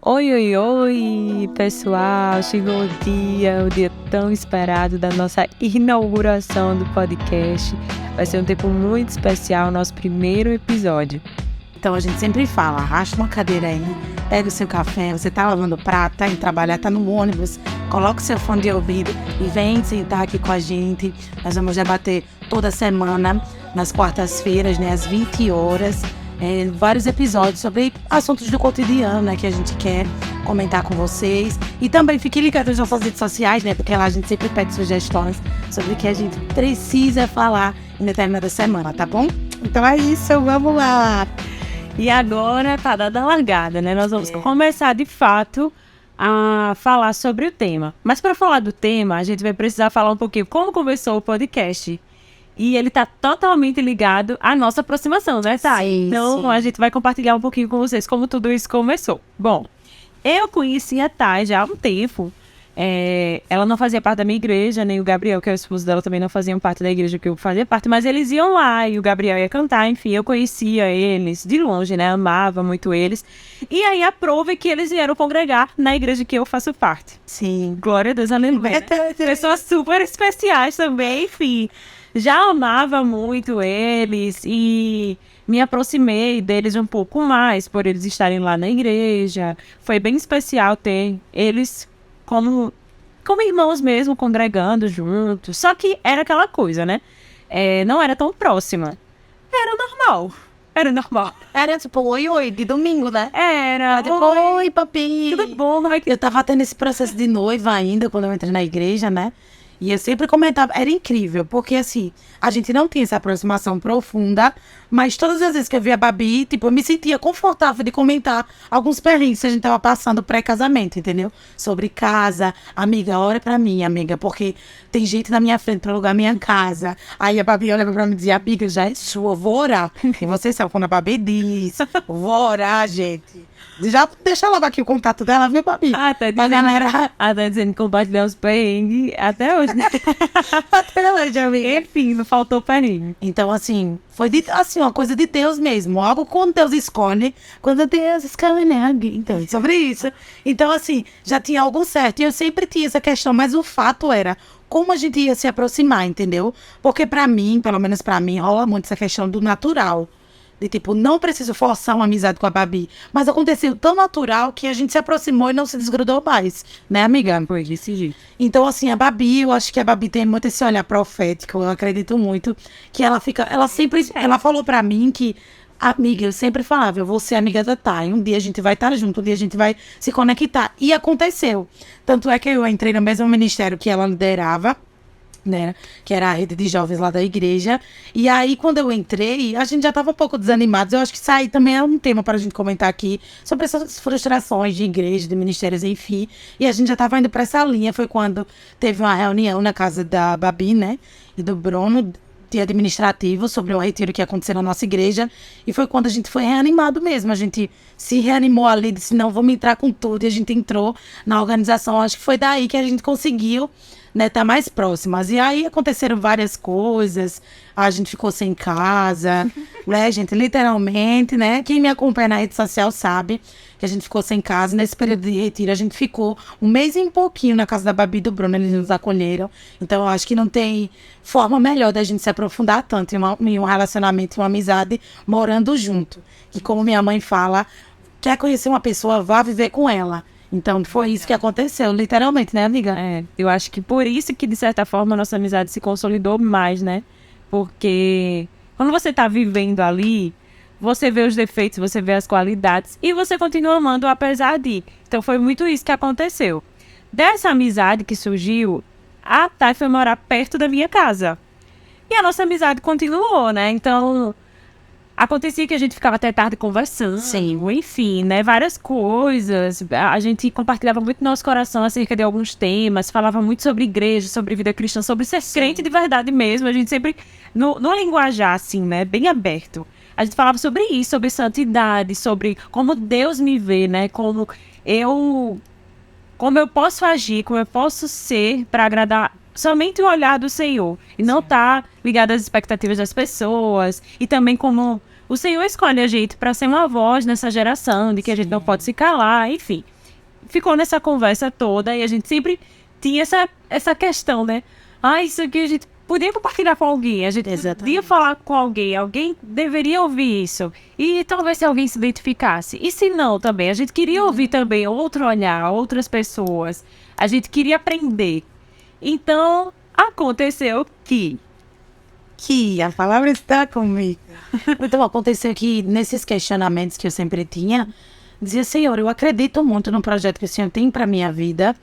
Oi, oi, oi, pessoal! Chegou o dia tão esperado da nossa inauguração do podcast. Vai ser um tempo muito especial, nosso primeiro episódio. Então a gente sempre fala, arrasta uma cadeira aí, pega o seu café, você tá lavando prato, tá indo trabalhar, tá no ônibus, coloca o seu fone de ouvido e vem sentar aqui com a gente. Nós vamos debater toda semana, nas quartas-feiras, né, às 20 horas, vários episódios sobre assuntos do cotidiano, né, que a gente quer comentar com vocês. E também fiquem ligados nas nossas redes sociais, né, porque lá a gente sempre pede sugestões sobre o que a gente precisa falar em determinada semana, tá bom? Então é isso, vamos lá! E agora tá dada a largada, né? Nós vamos começar de fato a falar sobre o tema. Mas para falar do tema, a gente vai precisar falar um pouquinho como começou o podcast. E ele tá totalmente ligado à nossa aproximação, né, Thay? Sim, então sim. a gente vai compartilhar um pouquinho com vocês como tudo isso começou. Bom, eu conheci a Thay já há um tempo. Ela não fazia parte da minha igreja, nem o Gabriel, que é o esposo dela, também não faziam parte da igreja que eu fazia parte, mas eles iam lá e o Gabriel ia cantar, enfim, eu conhecia eles de longe, né, amava muito eles. E aí a prova é que eles vieram congregar na igreja que eu faço parte. Sim. Glória a Deus, aleluia. Pessoas super especiais também, enfim. Já amava muito eles e me aproximei deles um pouco mais por eles estarem lá na igreja. Foi bem especial ter eles como irmãos mesmo, congregando juntos. Só que era aquela coisa, né? Não era tão próxima. Era normal. Era tipo, oi, de domingo, né? Era. Tipo, oi, papi. Tudo bom? Como é que... Eu tava tendo esse processo de noiva ainda, quando eu entrei na igreja, né? E eu sempre comentava, era incrível, porque assim, a gente não tinha essa aproximação profunda, mas todas as vezes que eu via a Babi, tipo, eu me sentia confortável de comentar alguns perrengues que a gente tava passando pré-casamento, entendeu? Sobre casa, amiga, ora pra mim, amiga, porque tem gente na minha frente pra alugar minha casa. Aí a Babi olha pra mim e dizia, amiga, já é sua, eu vou orar. E vocês sabem, quando a Babi diz, vou orar, gente. Já deixa eu lavar aqui o contato dela, viu, Babi? Tá Mas galera... tá dizendo compartilhar os perrengues até hoje, né? Até hoje, amiga. Enfim, não faltou perrengue. Então, assim, foi assim, uma coisa de Deus mesmo. Algo quando Deus escolhe, quando Deus escolhe, né? Então, sobre isso. Então, assim, já tinha algo certo. E eu sempre tinha essa questão, mas o fato era como a gente ia se aproximar, entendeu? Porque pra mim, pelo menos pra mim, rola muito essa questão do natural. De tipo, não preciso forçar uma amizade com a Babi. Mas aconteceu tão natural que a gente se aproximou e não se desgrudou mais. Né, amiga? Foi desse jeito. Então, assim, a Babi, eu acho que a Babi tem muito esse olhar profético, eu acredito muito, que ela falou pra mim que, amiga, eu sempre falava, eu vou ser amiga da Thay, um dia a gente vai estar junto, um dia a gente vai se conectar. E aconteceu. Tanto é que eu entrei no mesmo ministério que ela liderava, né, que era a rede de jovens lá da igreja, e aí quando eu entrei, a gente já estava um pouco desanimados. Eu acho que isso aí também é um tema para a gente comentar aqui, sobre essas frustrações de igreja, de ministérios, enfim, e a gente já estava indo para essa linha. Foi quando teve uma reunião na casa da Babi, né, e do Bruno, de administrativo, sobre um retiro que ia acontecer na nossa igreja, e foi quando a gente foi reanimado mesmo. A gente se reanimou ali, disse, não, vamos entrar com tudo, e a gente entrou na organização. Acho que foi daí que a gente conseguiu, né, tá mais próximas. E aí aconteceram várias coisas, a gente ficou sem casa, né, gente, literalmente, né, quem me acompanha na rede social sabe que a gente ficou sem casa. Nesse período de retiro, a gente ficou um mês e pouquinho na casa da Babi e do Bruno, eles nos acolheram. Então, eu acho que não tem forma melhor da gente se aprofundar tanto em um relacionamento, em uma amizade, morando junto. E como minha mãe fala, quer conhecer uma pessoa, vá viver com ela. Então, foi isso que aconteceu, literalmente, né, amiga? Eu acho que por isso que, de certa forma, a nossa amizade se consolidou mais, né? Porque quando você tá vivendo ali, você vê os defeitos, você vê as qualidades e você continua amando apesar de. Então, foi muito isso que aconteceu. Dessa amizade que surgiu, a Thay foi morar perto da minha casa. E a nossa amizade continuou, né? Então, acontecia que a gente ficava até tarde conversando. Sim. Enfim, né? Várias coisas. A gente compartilhava muito no nosso coração acerca de alguns temas. Falava muito sobre igreja, sobre vida cristã, sobre ser crente de verdade mesmo. A gente sempre, no linguajar, assim, né? Bem aberto. A gente falava sobre isso, sobre santidade, sobre como Deus me vê, né? Como eu posso agir, como eu posso ser para agradar somente o olhar do Senhor. E não estar ligado às expectativas das pessoas. E também como o Senhor escolhe a gente para ser uma voz nessa geração, de que a gente não pode se calar, enfim. Ficou nessa conversa toda e a gente sempre tinha essa questão, né? Isso aqui a gente podia compartilhar com alguém, a gente podia falar com alguém, alguém deveria ouvir isso. E talvez se alguém se identificasse. E se não também, a gente queria ouvir também outro olhar, outras pessoas. A gente queria aprender. Então, aconteceu que a palavra está comigo. Então, aconteceu que nesses questionamentos que eu sempre tinha, dizia, Senhor, eu acredito muito no projeto que o Senhor tem para minha vida.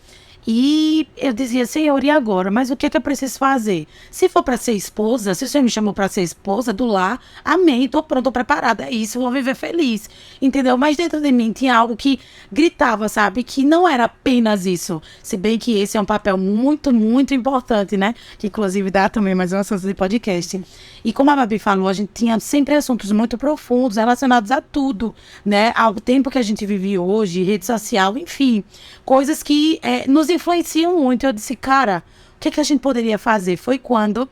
E eu dizia, Senhor, e agora? Mas o que é que eu preciso fazer? Se for para ser esposa, se o Senhor me chamou para ser esposa do lar, amém, estou pronta, estou preparada, é isso, vou viver feliz, entendeu? Mas dentro de mim tinha algo que gritava, sabe? Que não era apenas isso, se bem que esse é um papel muito, muito importante, né? Que inclusive dá também mais um assunto de podcast. E como a Babi falou, a gente tinha sempre assuntos muito profundos relacionados a tudo, né? Ao tempo que a gente vive hoje, rede social, enfim, coisas que nos influenciam muito. Eu disse, cara, o que a gente poderia fazer? Foi quando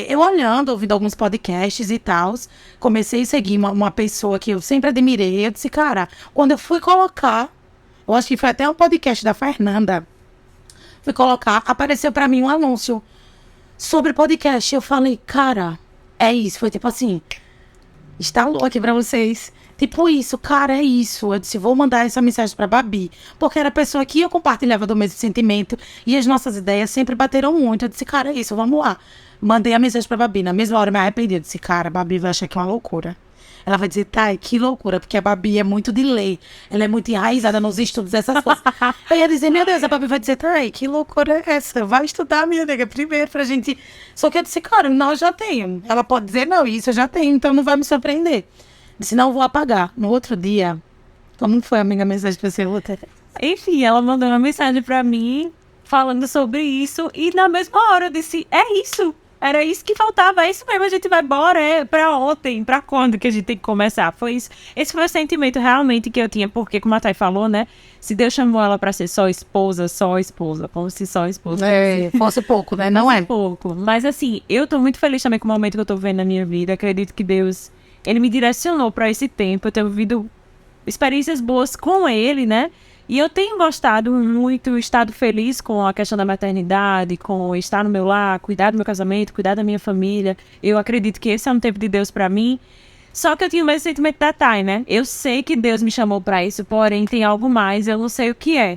eu olhando, ouvindo alguns podcasts e tal, comecei a seguir uma pessoa que eu sempre admirei. Eu disse, cara, quando eu fui colocar, eu acho que foi até um podcast da Fernanda, fui colocar, apareceu pra mim um anúncio sobre podcast. Eu falei, cara, é isso. Foi tipo assim, instalou aqui pra vocês. Tipo isso, cara, é isso. Eu disse, vou mandar essa mensagem pra Babi. Porque era a pessoa que eu compartilhava do mesmo sentimento. E as nossas ideias sempre bateram muito. Eu disse, cara, é isso, vamos lá. Mandei a mensagem pra Babi. Na mesma hora eu me arrependi. Eu disse, cara, a Babi vai achar que é uma loucura. Ela vai dizer, tá, que loucura. Porque a Babi é muito de lei. Ela é muito enraizada nos estudos, essas coisas. Eu ia dizer, meu Deus, a Babi vai dizer, tá, que loucura é essa? Vai estudar, minha nega, primeiro pra gente... Só que eu disse, cara, não, eu já tenho. Ela pode dizer, não, isso eu já tenho, então não vai me surpreender. Disse, não, vou apagar. No outro dia, como foi, amiga, a mensagem pra você, outra? Enfim, ela mandou uma mensagem pra mim falando sobre isso. E na mesma hora eu disse, é isso. Era isso que faltava, é isso mesmo, a gente vai embora, é pra ontem, pra quando que a gente tem que começar. Foi isso. Esse foi o sentimento realmente que eu tinha, porque como a Thay falou, né? Se Deus chamou ela pra ser só esposa, como se só esposa fosse pouco, né? Não é pouco. Mas assim, eu tô muito feliz também com o momento que eu tô vivendo na minha vida. Acredito que Deus, Ele me direcionou pra esse tempo. Eu tenho vivido experiências boas com Ele, né? E eu tenho gostado muito, estado feliz com a questão da maternidade, com estar no meu lar, cuidar do meu casamento, cuidar da minha família. Eu acredito que esse é um tempo de Deus pra mim. Só que eu tinha o mesmo sentimento da Thay, né? Eu sei que Deus me chamou pra isso, porém tem algo mais, eu não sei o que é.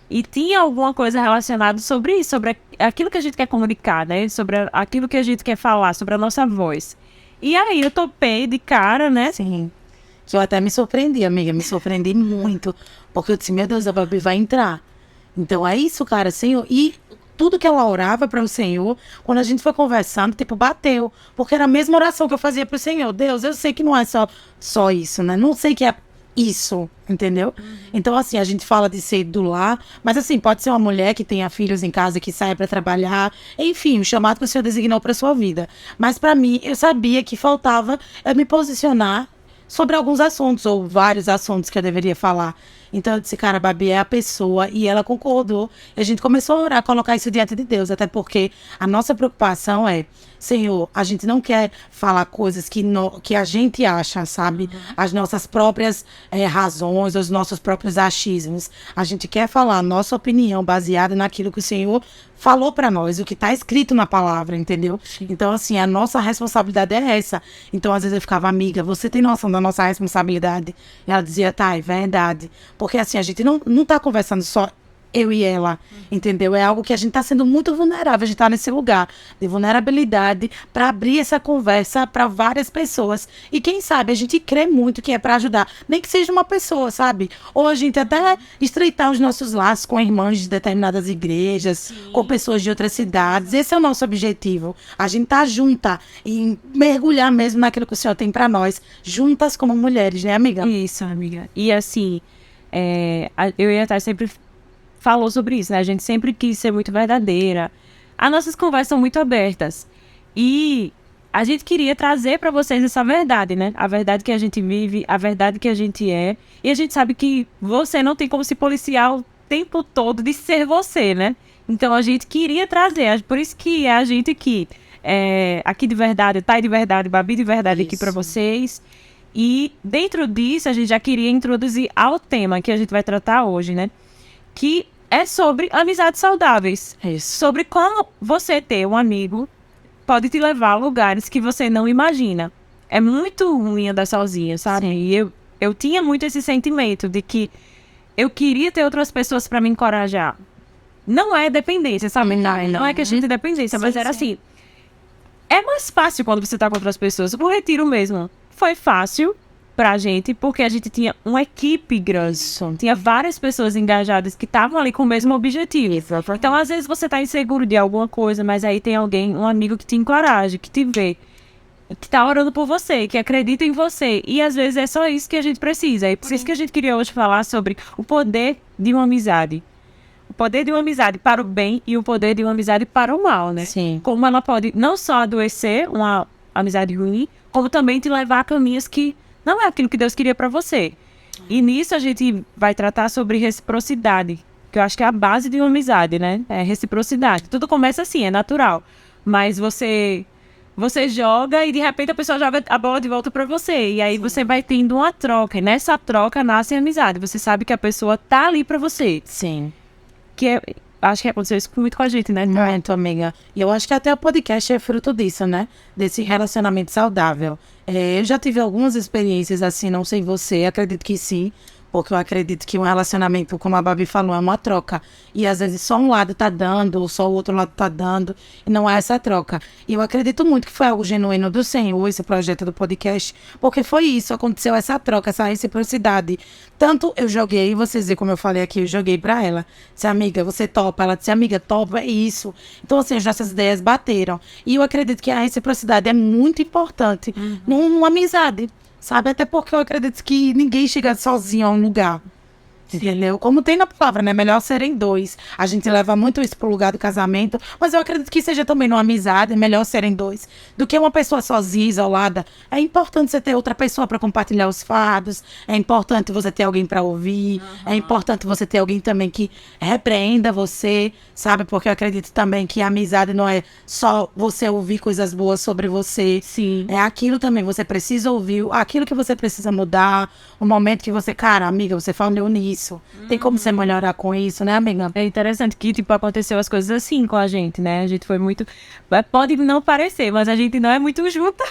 E tinha alguma coisa relacionada sobre isso, sobre aquilo que a gente quer comunicar, né? Sobre aquilo que a gente quer falar, sobre a nossa voz. E aí eu topei de cara, né? Sim. Que eu até me surpreendi, amiga, me surpreendi muito. Porque eu disse, meu Deus, a Babi vai entrar. Então é isso, cara, Senhor. E tudo que ela orava para o Senhor, quando a gente foi conversando, tipo, bateu. Porque era a mesma oração que eu fazia pro Senhor. Deus, eu sei que não é só isso, né? Não sei que é isso, entendeu? Então, assim, a gente fala de ser do lar, mas assim, pode ser uma mulher que tenha filhos em casa, que saia para trabalhar, enfim, o chamado que o Senhor designou para sua vida. Mas para mim, eu sabia que faltava eu me posicionar sobre alguns assuntos, ou vários assuntos que eu deveria falar. Então eu disse, cara, a Babi é a pessoa, e ela concordou. E a gente começou a orar, a colocar isso diante de Deus, até porque a nossa preocupação é, Senhor, a gente não quer falar coisas que a gente acha, sabe? As nossas próprias razões, os nossos próprios achismos. A gente quer falar a nossa opinião baseada naquilo que o Senhor falou para nós, o que está escrito na palavra, entendeu? Sim. Então, assim, a nossa responsabilidade é essa. Então, às vezes eu ficava, amiga, você tem noção da nossa responsabilidade? E ela dizia, tá, é verdade. Porque, assim, a gente não tá conversando só eu e ela, entendeu? É algo que a gente tá sendo muito vulnerável, a gente tá nesse lugar de vulnerabilidade para abrir essa conversa para várias pessoas. E quem sabe, a gente crê muito que é para ajudar, nem que seja uma pessoa, sabe? Ou a gente até estreitar os nossos laços com irmãs de determinadas igrejas, sim, com pessoas de outras cidades. Esse é o nosso objetivo. A gente tá junta e mergulhar mesmo naquilo que o Senhor tem para nós, juntas como mulheres, né, amiga? Isso, amiga. E assim, eu e a Thay sempre falou sobre isso, né? A gente sempre quis ser muito verdadeira. As nossas conversas são muito abertas. E a gente queria trazer para vocês essa verdade, né? A verdade que a gente vive, a verdade que a gente é. E a gente sabe que você não tem como se policiar o tempo todo de ser você, né? Então a gente queria trazer. Por isso que é a gente que aqui de verdade, Thay de verdade, Babi de verdade aqui Isso. pra vocês. E dentro disso, a gente já queria introduzir ao tema que a gente vai tratar hoje, né? Que é sobre amizades saudáveis. Isso. Sobre como você ter um amigo pode te levar a lugares que você não imagina. É muito ruim andar sozinha, sabe? Sim. E eu tinha muito esse sentimento de que eu queria ter outras pessoas pra me encorajar. Não é dependência, sabe? Não é questão de dependência, mas Sim, era sim. assim. É mais fácil quando você tá com outras pessoas. O retiro mesmo foi fácil pra gente, porque a gente tinha uma equipe grande. Isso. Tinha várias pessoas engajadas que estavam ali com o mesmo objetivo. Exatamente. Então, às vezes, você tá inseguro de alguma coisa, mas aí tem alguém, um amigo que te encoraja, que te vê, que tá orando por você, que acredita em você. E, às vezes, é só isso que a gente precisa. E por isso que a gente queria hoje falar sobre o poder de uma amizade. O poder de uma amizade para o bem e o poder de uma amizade para o mal, né? Sim. Como ela pode não só adoecer uma amizade ruim, como também te levar a caminhos que não é aquilo que Deus queria para você. E nisso a gente vai tratar sobre reciprocidade, que eu acho que é a base de uma amizade, né? É reciprocidade. Tudo começa assim, é natural. Mas você joga e de repente a pessoa joga a bola de volta para você. E aí você vai tendo uma troca. E nessa troca nasce a amizade. Você sabe que a pessoa tá ali para você. Sim. Acho que aconteceu isso muito com a gente, né? Muito, amiga. E eu acho que até o podcast é fruto disso, né? Desse relacionamento saudável. Eu já tive algumas experiências assim, não sei você, acredito que sim. Porque eu acredito que um relacionamento, como a Babi falou, é uma troca. E às vezes só um lado tá dando, ou só o outro lado tá dando, e não há essa troca. E eu acredito muito que foi algo genuíno do Senhor, esse projeto do podcast, porque foi isso, aconteceu essa troca, essa reciprocidade. Tanto eu joguei, vocês viram como eu falei aqui, eu joguei pra ela. Disse, amiga, você topa? Ela disse, amiga, topa, é isso. Então, assim, as nossas ideias bateram. E eu acredito que a reciprocidade é muito importante numa amizade. Sabe? Até porque eu acredito que ninguém chega sozinho a um lugar. Entendeu? Como tem na palavra, né? Melhor serem dois. A gente leva muito isso pro lugar do casamento, mas eu acredito que seja também numa amizade, melhor serem dois. Do que uma pessoa sozinha, isolada. É importante você ter outra pessoa para compartilhar os fardos. É importante você ter alguém para ouvir. É importante você ter alguém também que repreenda você, sabe? Porque eu acredito também que a amizade não é só você ouvir coisas boas sobre você. Sim. É aquilo também, você precisa ouvir, aquilo que você precisa mudar, o momento que você, cara, amiga, você falou nisso. Tem como você melhorar com isso, né, amiga? É interessante que, tipo, aconteceu as coisas assim com a gente, né? A gente foi muito... Pode não parecer, mas a gente não é muito junta.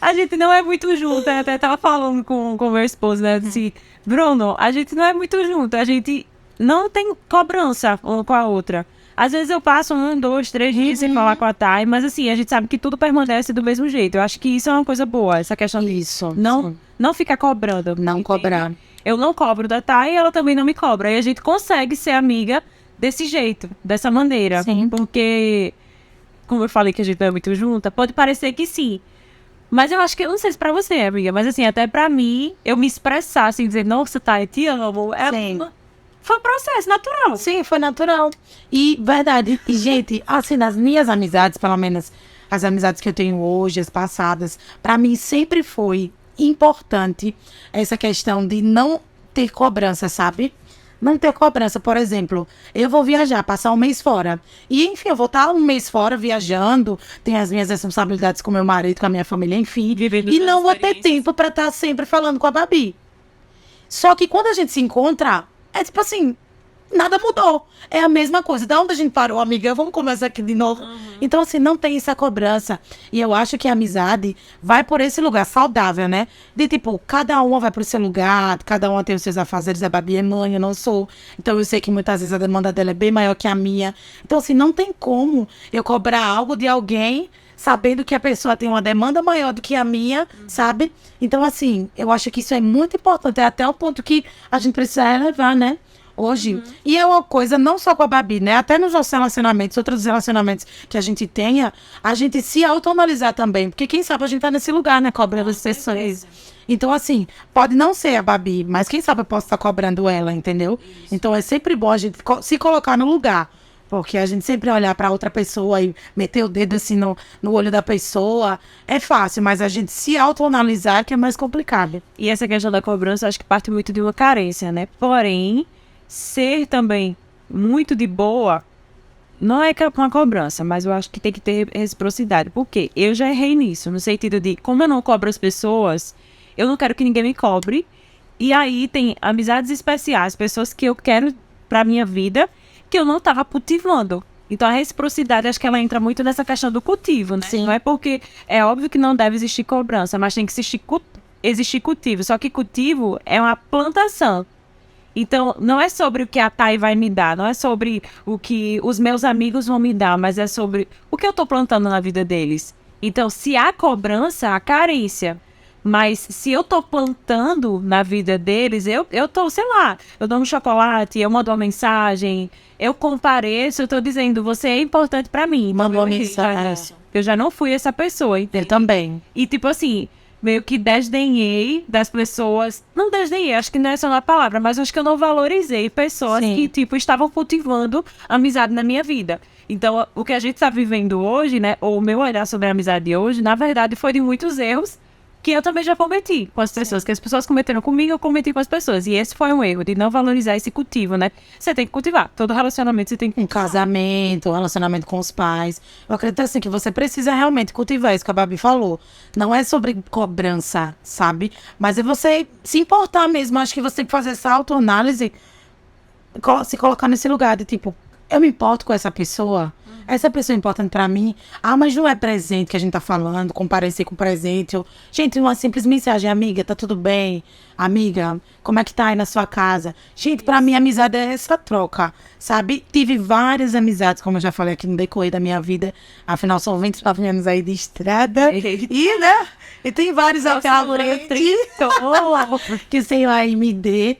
A gente não é muito junta. Eu até tava falando com o meu esposo, né? Eu disse, Bruno, a gente não é muito junta. A gente não tem cobrança uma com a outra. Às vezes eu passo 1, 2, 3 dias sem falar com a Thay, mas assim, a gente sabe que tudo permanece do mesmo jeito. Eu acho que isso é uma coisa boa, essa questão de Isso. não ficar cobrando. Não entende? cobrar. Eu não cobro da Thay e ela também não me cobra. E a gente consegue ser amiga desse jeito, dessa maneira. Sim. Porque, como eu falei que a gente não é muito junta, pode parecer que sim. Mas eu acho que, eu não sei se pra você, amiga, mas assim, até pra mim, eu me expressar, assim, dizer, nossa, Thay, te amo. Sim. Foi um processo natural. Sim, foi natural. E, verdade, e, gente, assim, nas minhas amizades, pelo menos as amizades que eu tenho hoje, as passadas, pra mim sempre foi importante essa questão de não ter cobrança, sabe? Não ter cobrança, por exemplo, eu vou viajar, passar um mês fora. E, enfim, eu vou estar um mês fora viajando, tenho as minhas responsabilidades com meu marido, com a minha família, enfim. Vivendo E as não vou ter experiências. tempo pra estar sempre falando com a Babi. Só que quando a gente se encontra, é tipo assim, nada mudou. É a mesma coisa. Da onde a gente parou, amiga? Vamos começar aqui de novo. Então, assim, não tem essa cobrança. E eu acho que a amizade vai por esse lugar saudável, né? De tipo, cada uma vai pro seu lugar, cada uma tem os seus afazeres. A Babi é mãe, eu não sou. Então, eu sei que muitas vezes a demanda dela é bem maior que a minha. Então, assim, não tem como eu cobrar algo de alguém sabendo que a pessoa tem uma demanda maior do que a minha, sabe? Então, assim, eu acho que isso é muito importante. É até o ponto que a gente precisa relevar, né? Hoje. E é uma coisa, não só com a Babi, né? Até nos nossos relacionamentos, outros relacionamentos que a gente tenha, a gente se autoanalisar também. Porque quem sabe a gente tá nesse lugar, né? Cobrando as pessoas. Então, assim, pode não ser a Babi, mas quem sabe eu posso estar cobrando ela, entendeu? Então, é sempre bom a gente se colocar no lugar. Porque a gente sempre olhar pra outra pessoa e meter o dedo assim no olho da pessoa é fácil, mas a gente se autoanalisar que é mais complicado. E essa questão da cobrança, eu acho que parte muito de uma carência, né? Porém, ser também muito de boa não é uma cobrança, mas eu acho que tem que ter reciprocidade. Por quê? Eu já errei nisso, no sentido de, como eu não cobro as pessoas, eu não quero que ninguém me cobre. E aí tem amizades especiais, pessoas que eu quero pra minha vida, que eu não tava cultivando. Então a reciprocidade, acho que ela entra muito nessa questão do cultivo, né? Sim. Não é porque, é óbvio que não deve existir cobrança, mas tem que existir cultivo. Só que cultivo é uma plantação. Então, não é sobre o que a Thay vai me dar, não é sobre o que os meus amigos vão me dar, mas é sobre o que eu tô plantando na vida deles. Então, se há cobrança, há carência. Mas se eu tô plantando na vida deles, eu tô, sei lá, eu dou um chocolate, eu mando uma mensagem, eu compareço, eu tô dizendo, você é importante pra mim. Mandou uma mensagem. Eu já não fui essa pessoa, Ele também. e, tipo assim, meio que desdenhei das pessoas. Não desdenhei, acho que não é essa a palavra, mas acho que eu não valorizei pessoas Sim. que, tipo, estavam cultivando amizade na minha vida. Então, o que a gente tá vivendo hoje, né, ou o meu olhar sobre a amizade de hoje, na verdade, foi de muitos erros que eu também já cometi com as pessoas, que as pessoas cometeram comigo, eu cometi com as pessoas. E esse foi um erro, de não valorizar esse cultivo, né? Você tem que cultivar. Todo relacionamento você tem que Um casamento, um relacionamento com os pais. Eu acredito assim que você precisa realmente cultivar isso que a Babi falou. Não é sobre cobrança, sabe? Mas é você se importar mesmo. Acho que você tem que fazer essa autoanálise, se colocar nesse lugar de tipo, eu me importo com essa pessoa? Essa pessoa é importante pra mim? Ah, mas não é presente que a gente tá falando, comparecer com presente. Gente, uma simples mensagem, amiga, tá tudo bem? Amiga, como é que tá aí na sua casa? Gente, pra mim, amizade é essa troca, sabe? Tive várias amizades, como eu já falei aqui no decorrer da minha vida. Afinal, são 29 anos aí de estrada. E, né? E tem vários até à frente. Que sei lá, MD.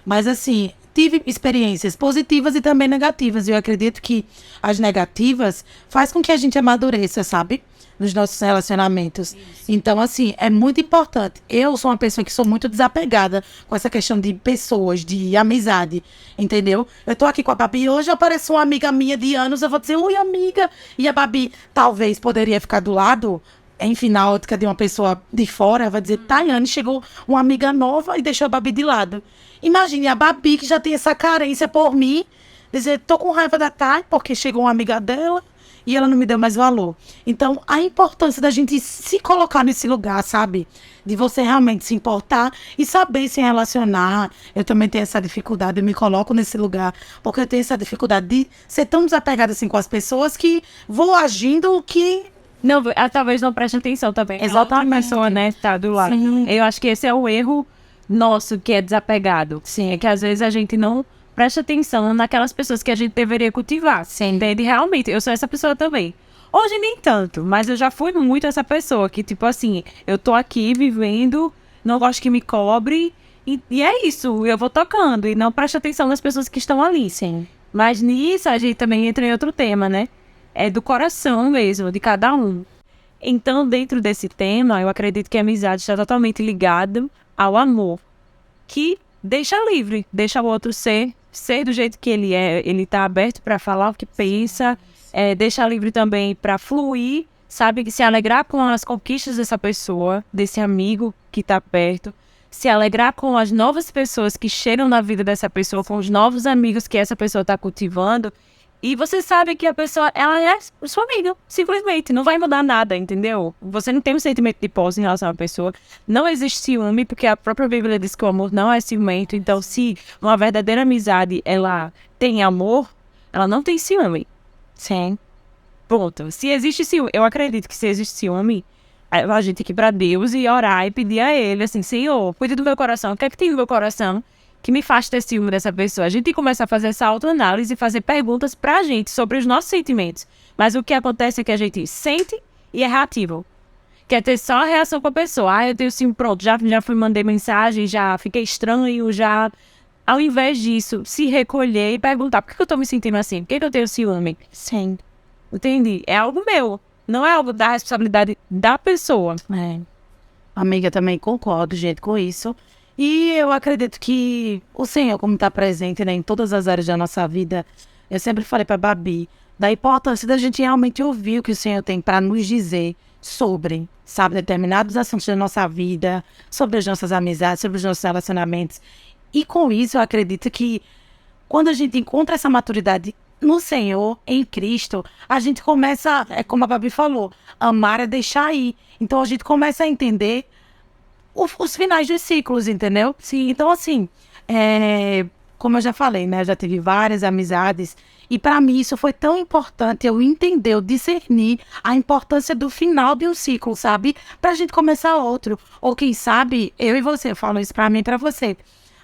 Mas assim, tive experiências positivas e também negativas. E eu acredito que as negativas faz com que a gente amadureça, sabe? Nos nossos relacionamentos. Então, assim, é muito importante. Eu sou uma pessoa que sou muito desapegada com essa questão de pessoas, de amizade, entendeu? Eu tô aqui com a Babi, hoje apareceu uma amiga minha de anos, eu vou dizer, oi, amiga. E a Babi talvez poderia ficar do lado, enfim, na ótica de uma pessoa de fora, vai dizer, Tayane, chegou uma amiga nova e deixou a Babi de lado. Imagine a Babi, que já tem essa carência por mim, dizer, tô com raiva da Thay, porque chegou uma amiga dela e ela não me deu mais valor. Então, a importância da gente se colocar nesse lugar, sabe? De você realmente se importar e saber se relacionar. Eu também tenho essa dificuldade, eu me coloco nesse lugar, porque eu tenho essa dificuldade de ser tão desapegada assim com as pessoas que vou agindo que... Não, talvez não preste atenção também. Exatamente. A outra pessoa, né, tá do lado. Sim. Eu acho que esse é o erro nosso, que é desapegado. Sim. É que às vezes a gente não presta atenção naquelas pessoas que a gente deveria cultivar. Sim. Entende? Realmente, eu sou essa pessoa também. Hoje nem tanto, mas eu já fui muito essa pessoa que, tipo assim, eu tô aqui vivendo, não gosto que me cobre, e é isso, eu vou tocando, e não presta atenção nas pessoas que estão ali. Sim. Mas nisso a gente também entra em outro tema, né? É do coração mesmo, de cada um. Então, dentro desse tema, eu acredito que a amizade está totalmente ligada ao amor, que deixa livre, deixa o outro ser do jeito que ele é, ele tá aberto para falar o que pensa, deixa livre também para fluir, sabe, se alegrar com as conquistas dessa pessoa, desse amigo que tá perto, se alegrar com as novas pessoas que chegam na vida dessa pessoa, com os novos amigos que essa pessoa tá cultivando. E você sabe que a pessoa, ela é sua amiga, simplesmente, não vai mudar nada, entendeu? Você não tem um sentimento de posse em relação à pessoa. Não existe ciúme, porque a própria Bíblia diz que o amor não é ciumento. Então, se uma verdadeira amizade, ela tem amor, ela não tem ciúme. Sim. Ponto. Se existe ciúme, eu acredito que se existe ciúme, a gente tem que ir pra Deus e orar e pedir a Ele, assim, Senhor, cuide do meu coração, o que é que tem no meu coração que me faz ter ciúme dessa pessoa? A gente tem que começar a fazer essa autoanálise e fazer perguntas pra gente sobre os nossos sentimentos. Mas o que acontece é que a gente sente e é reativo. Quer ter só a reação com a pessoa. Ah, eu tenho ciúme, pronto, já fui, mandei mensagem, já fiquei estranho, já... Ao invés disso, se recolher e perguntar, por que eu tô me sentindo assim? Por que eu tenho ciúme? Sim. Entendi. É algo meu. Não é algo da responsabilidade da pessoa. É. Amiga, também concordo, gente, com isso. E eu acredito que o Senhor, como está presente, né, em todas as áreas da nossa vida, eu sempre falei para Babi da importância da gente realmente ouvir o que o Senhor tem para nos dizer sobre, sabe, determinados assuntos da nossa vida, sobre as nossas amizades, sobre os nossos relacionamentos. E com isso, eu acredito que quando a gente encontra essa maturidade no Senhor, em Cristo, a gente começa, é como a Babi falou, amar é deixar ir. Então a gente começa a entender os finais dos ciclos, entendeu? Sim. Então, assim, como eu já falei, né? Eu já tive várias amizades. E para mim isso foi tão importante, eu entender, eu discernir a importância do final de um ciclo, sabe? Pra gente começar outro. Ou quem sabe, eu e você, eu falo isso pra mim e pra você.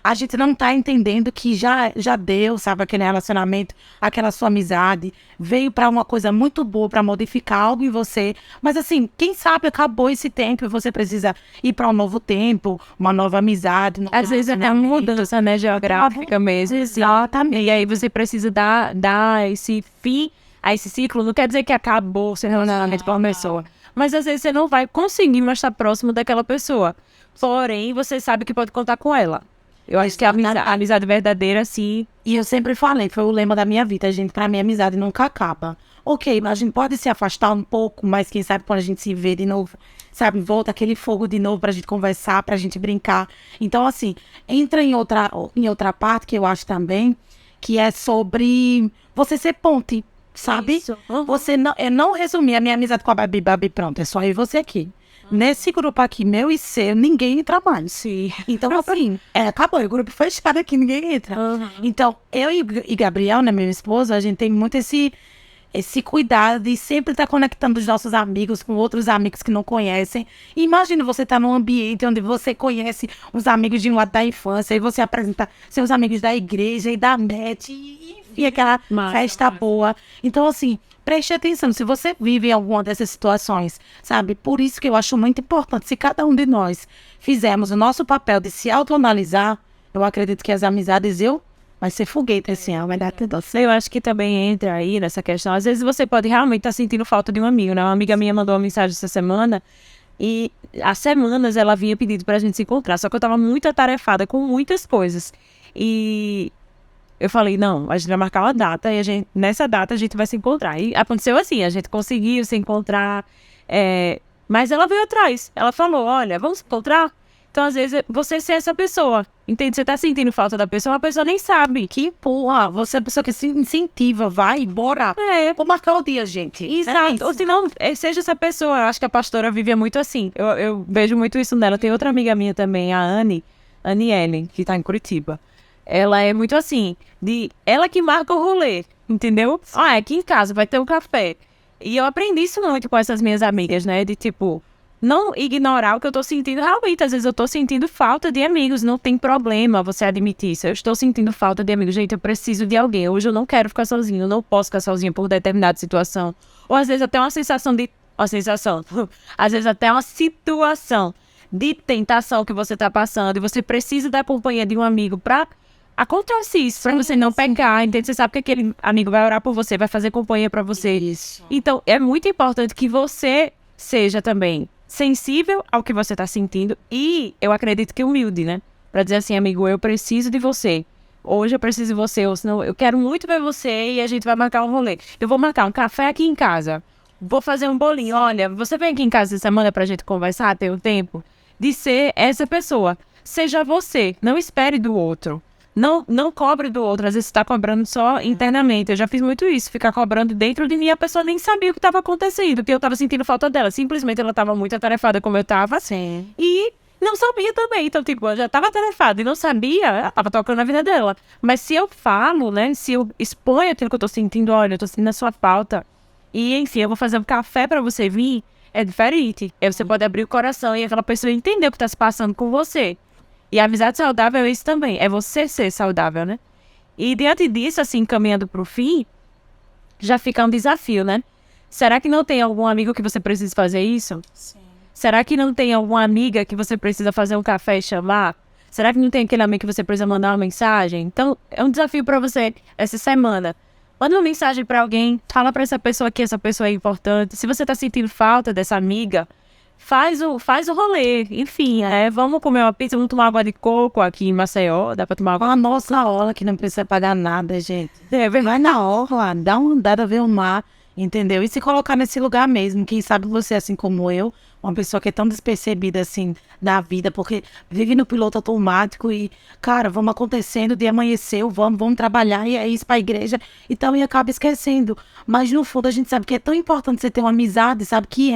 A gente não tá entendendo que já deu, sabe, aquele relacionamento, aquela sua amizade, veio pra uma coisa muito boa, pra modificar algo em você. Mas assim, quem sabe acabou esse tempo e você precisa ir pra um novo tempo, uma nova amizade. Às vezes é uma mudança, né, geográfica mesmo. Exatamente. E aí você precisa dar esse fim a esse ciclo. Não quer dizer que acabou o seu relacionamento com uma pessoa. Mas às vezes você não vai conseguir mais estar próximo daquela pessoa. Porém, você sabe que pode contar com ela. Eu acho que a amizade verdadeira, sim. E eu sempre falei, foi o lema da minha vida, gente, pra mim a amizade nunca acaba. Ok, a gente pode se afastar um pouco, mas quem sabe quando a gente se vê de novo, sabe, volta aquele fogo de novo pra gente conversar, pra gente brincar. Então, assim, entra em outra parte que eu acho também, que é sobre você ser ponte, sabe? Isso. Uhum. Você não resumir a minha amizade com a Babi, pronto, é só eu e você aqui. Nesse grupo aqui, meu e seu, ninguém entra mais. Sim. Então, assim, acabou, o grupo fechado aqui, ninguém entra. Uhum. Então, eu e Gabriel, né, meu esposo, a gente tem muito esse cuidado de sempre estar conectando os nossos amigos com outros amigos que não conhecem. E imagina você estar num ambiente onde você conhece os amigos de um lado da infância, e você apresenta seus amigos da igreja e da NET, e enfim, aquela festa boa. Então, assim, preste atenção, se você vive em alguma dessas situações, sabe? Por isso que eu acho muito importante, se cada um de nós fizermos o nosso papel de se autoanalisar, eu acredito que as amizades vai ser foguete esse ano, vai dar tudo. Eu acho que também entra aí nessa questão. Às vezes você pode realmente estar sentindo falta de um amigo, né? Uma amiga minha mandou uma mensagem essa semana e há semanas ela vinha pedindo pra gente se encontrar, só que eu tava muito atarefada com muitas coisas. E eu falei, não, a gente vai marcar uma data e nessa data a gente vai se encontrar. E aconteceu assim, a gente conseguiu se encontrar, mas ela veio atrás. Ela falou, olha, vamos se encontrar? Então, às vezes, você ser essa pessoa, entende? Você tá sentindo falta da pessoa, a pessoa nem sabe. Que porra, você é a pessoa que se incentiva, vai, bora. Vou marcar o dia, gente. Exato. Ou se não, seja essa pessoa. Eu acho que a pastora vivia muito assim. Eu vejo muito isso nela. Tem outra amiga minha também, a Anne Ellen, que tá em Curitiba. Ela é muito assim, ela que marca o rolê, entendeu? Aqui em casa vai ter um café. E eu aprendi isso muito com essas minhas amigas, né? De tipo, não ignorar o que eu tô sentindo. Realmente, às vezes eu tô sentindo falta de amigos. Não tem problema você admitir isso. Eu estou sentindo falta de amigos. Gente, eu preciso de alguém. Hoje eu não quero ficar sozinho. Eu não posso ficar sozinha por determinada situação. Ou às vezes até uma sensação de... Às vezes até uma situação de tentação que você tá passando. E você precisa da companhia de um amigo pra... Acontece isso, pra você não pecar, entende? Você sabe que aquele amigo vai orar por você, vai fazer companhia pra você. Isso. Então, é muito importante que você seja também sensível ao que você tá sentindo e, eu acredito que humilde, né? Pra dizer assim, amigo, eu preciso de você. Hoje eu preciso de você, ou senão eu quero muito ver você e a gente vai marcar um rolê. Eu vou marcar um café aqui em casa. Vou fazer um bolinho. Olha, você vem aqui em casa essa semana pra gente conversar, ter um tempo de ser essa pessoa. Seja você, não espere do outro. Não cobre do outro, às vezes você tá cobrando só internamente. Eu já fiz muito isso, ficar cobrando dentro de mim, a pessoa nem sabia o que estava acontecendo, que eu tava sentindo falta dela. Simplesmente ela tava muito atarefada como eu tava. Sim. E não sabia também. Então, tipo, eu já tava atarefada e não sabia, ela tava tocando a vida dela. Mas se eu falo, né, se eu exponho aquilo que eu tô sentindo, olha, eu tô sentindo a sua falta, e enfim, eu vou fazer um café pra você vir, é diferente. Aí você pode abrir o coração e aquela pessoa entender o que tá se passando com você. E a amizade saudável é isso também, é você ser saudável, né? E diante disso, assim, caminhando pro fim, já fica um desafio, né? Será que não tem algum amigo que você precisa fazer isso? Sim. Será que não tem alguma amiga que você precisa fazer um café e chamar? Será que não tem aquele amigo que você precisa mandar uma mensagem? Então, é um desafio pra você essa semana. Manda uma mensagem pra alguém, fala pra essa pessoa que essa pessoa é importante. Se você tá sentindo falta dessa amiga, faz o rolê, enfim, vamos comer uma pizza, vamos tomar água de coco aqui em Maceió, dá pra tomar água. A nossa orla que não precisa pagar nada, gente. Vai na orla, dá uma andada, ver o mar, entendeu? E se colocar nesse lugar mesmo, quem sabe você, assim como eu, uma pessoa que é tão despercebida, assim, da vida, porque vive no piloto automático e, cara, vamos acontecendo, de amanheceu, vamos trabalhar, e é isso pra igreja, então, e acaba esquecendo. Mas, no fundo, a gente sabe que é tão importante você ter uma amizade, sabe, que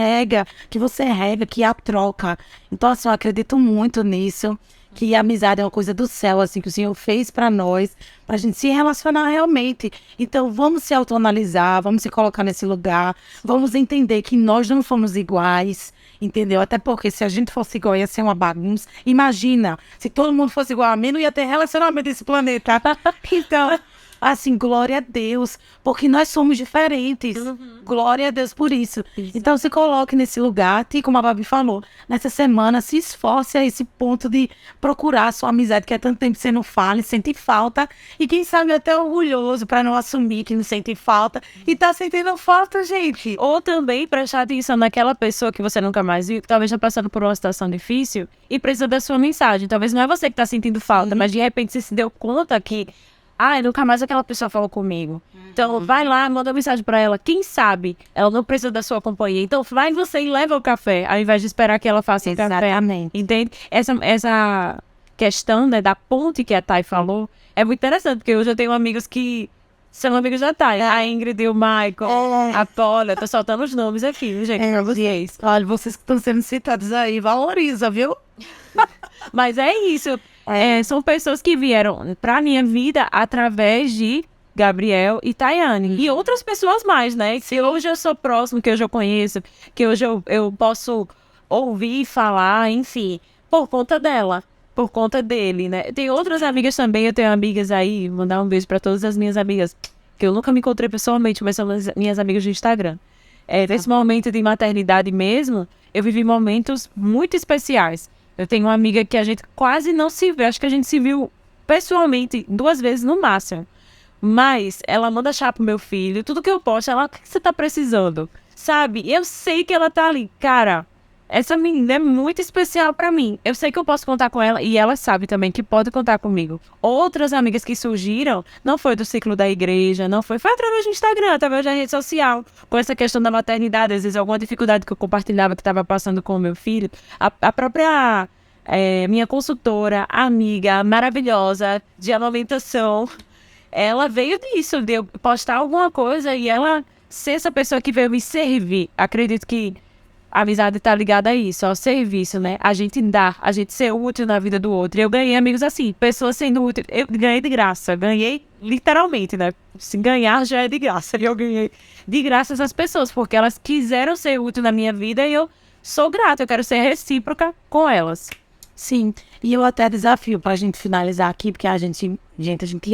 você rega, que há troca. Então, assim, eu acredito muito nisso, que a amizade é uma coisa do céu, assim, que o Senhor fez pra nós, pra gente se relacionar realmente. Então, vamos se autoanalisar, vamos se colocar nesse lugar, vamos entender que nós não somos iguais, entendeu? Até porque se a gente fosse igual, ia ser uma bagunça. Imagina, se todo mundo fosse igual a mim, não ia ter relacionamento nesse planeta. Então, assim, glória a Deus, porque nós somos diferentes. Glória a Deus por isso. Então, se coloque nesse lugar, e como a Babi falou, nessa semana, se esforce a esse ponto de procurar a sua amizade, que há tanto tempo você não fala, e sente falta, e quem sabe até orgulhoso para não assumir que não sente falta, e tá sentindo falta, gente. Ou também prestar atenção naquela pessoa que você nunca mais viu, que talvez já passando por uma situação difícil e precisa da sua mensagem. Talvez não é você que tá sentindo falta, mas de repente você se deu conta que nunca mais aquela pessoa falou comigo. Então, vai lá, manda uma mensagem pra ela. Quem sabe ela não precisa da sua companhia. Então, vai você e leva o café, ao invés de esperar que ela faça o café. Entende? Essa questão, né, da ponte que a Thay falou é muito interessante, porque hoje eu tenho amigos que são amigos da Thay. A Ingrid e o Michael, a Paula. Tô soltando os nomes aqui, viu, gente? Olha, vocês que estão sendo citados aí, valoriza, viu? Mas é isso. São pessoas que vieram pra minha vida através de Gabriel e Tayane. E outras pessoas mais, né? Que hoje eu sou próximo, que hoje eu conheço, que hoje eu posso ouvir falar, enfim, por conta dela, por conta dele, né? Tem outras amigas também, eu tenho amigas aí, mandar um beijo pra todas as minhas amigas, que eu nunca me encontrei pessoalmente, mas são minhas amigas do Instagram. Nesse momento de maternidade mesmo, eu vivi momentos muito especiais. Eu tenho uma amiga que a gente quase não se vê. Acho que a gente se viu pessoalmente 2 vezes no máximo. Mas ela manda chá pro meu filho. Tudo que eu posto, ela, o que você tá precisando? Sabe? Eu sei que ela tá ali. Cara, essa menina é muito especial pra mim. Eu sei que eu posso contar com ela. E ela sabe também que pode contar comigo. Outras amigas que surgiram, não foi do ciclo da igreja, não foi através do Instagram, através da rede social. Com essa questão da maternidade, às vezes alguma dificuldade que eu compartilhava, que estava passando com o meu filho. A própria minha consultora, amiga maravilhosa de amamentação, ela veio disso, de eu postar alguma coisa e ela ser essa pessoa que veio me servir. Acredito que a amizade tá ligada a isso, ao serviço, né? A gente dá, a gente ser útil na vida do outro. E eu ganhei amigos assim, pessoas sendo úteis. Eu ganhei de graça, ganhei literalmente, né? Se ganhar já é de graça. E eu ganhei de graça essas pessoas, porque elas quiseram ser úteis na minha vida e eu sou grata, eu quero ser recíproca com elas. Sim, e eu até desafio pra gente finalizar aqui, porque a gente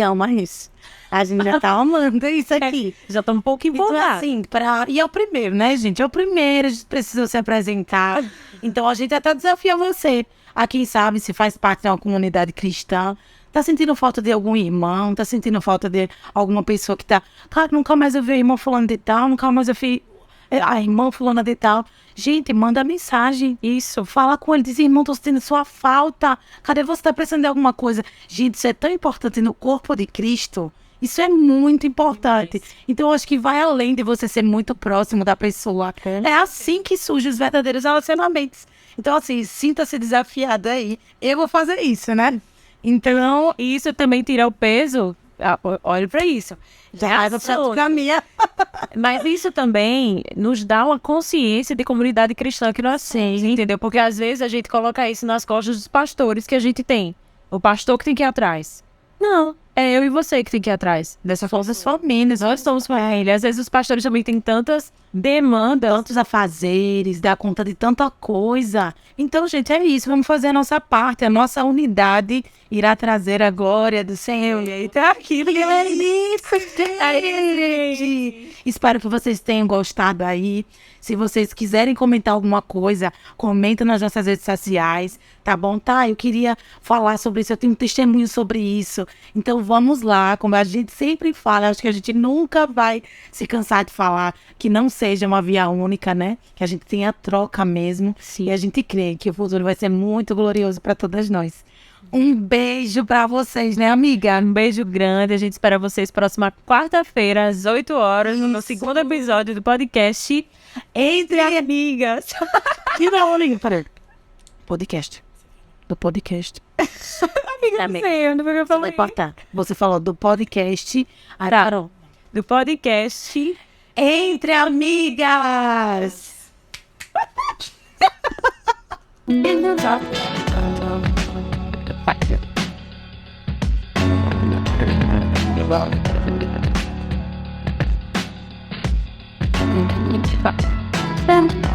ama isso. A gente já tá amando isso aqui. Já tô um pouco Então, empolgada. assim, e é o primeiro, né, gente? É o primeiro, a gente precisa se apresentar. Então, a gente até desafia você. A quem sabe, se faz parte de uma comunidade cristã, tá sentindo falta de algum irmão, tá sentindo falta de alguma pessoa que tá... Cara, nunca mais eu vi irmão fulano de tal, nunca mais eu vi a irmã fulana de tal. Gente, manda mensagem. Isso, fala com ele, diz, irmão, tô sentindo sua falta. Cadê você? Tá precisando de alguma coisa? Gente, isso é tão importante no corpo de Cristo. Isso é muito importante. Então, eu acho que vai além de você ser muito próximo da pessoa. É assim que surgem os verdadeiros relacionamentos. Então, assim, sinta-se desafiada aí. Eu vou fazer isso, né? Então, Isso também tira o peso. Olha pra isso. Mas isso também nos dá uma consciência de comunidade cristã que nós temos, entendeu? Porque às vezes a gente coloca isso nas costas dos pastores que a gente tem. O pastor que tem que ir atrás. Não, é eu e você que tem que ir atrás. Dessa forma, as famílias, nós somos família. Às vezes os pastores também têm tantas demandas, tantos afazeres, dá conta de tanta coisa. Então, gente, é isso. Vamos fazer a nossa parte. A nossa unidade irá trazer a glória do Senhor. E aí tá aquilo. Espero que vocês tenham gostado aí. Se vocês quiserem comentar alguma coisa, comenta nas nossas redes sociais, tá bom? Tá, eu queria falar sobre isso, eu tenho um testemunho sobre isso. Então vamos lá, como a gente sempre fala, acho que a gente nunca vai se cansar de falar, que não seja uma via única, né? Que a gente tenha troca mesmo. Sim. E a gente crê que o futuro vai ser muito glorioso para todas nós. Um beijo pra vocês, né, amiga? Um beijo grande. A gente espera vocês próxima quarta-feira, às 8 horas, no segundo episódio do podcast Entre Amigas. E não, amiga, peraí. Podcast. Do podcast. Amiga, não sei, onde foi que eu Não falei? importa. Você falou do podcast. Aí Tá. parou. Do podcast Entre Amigas. Bye.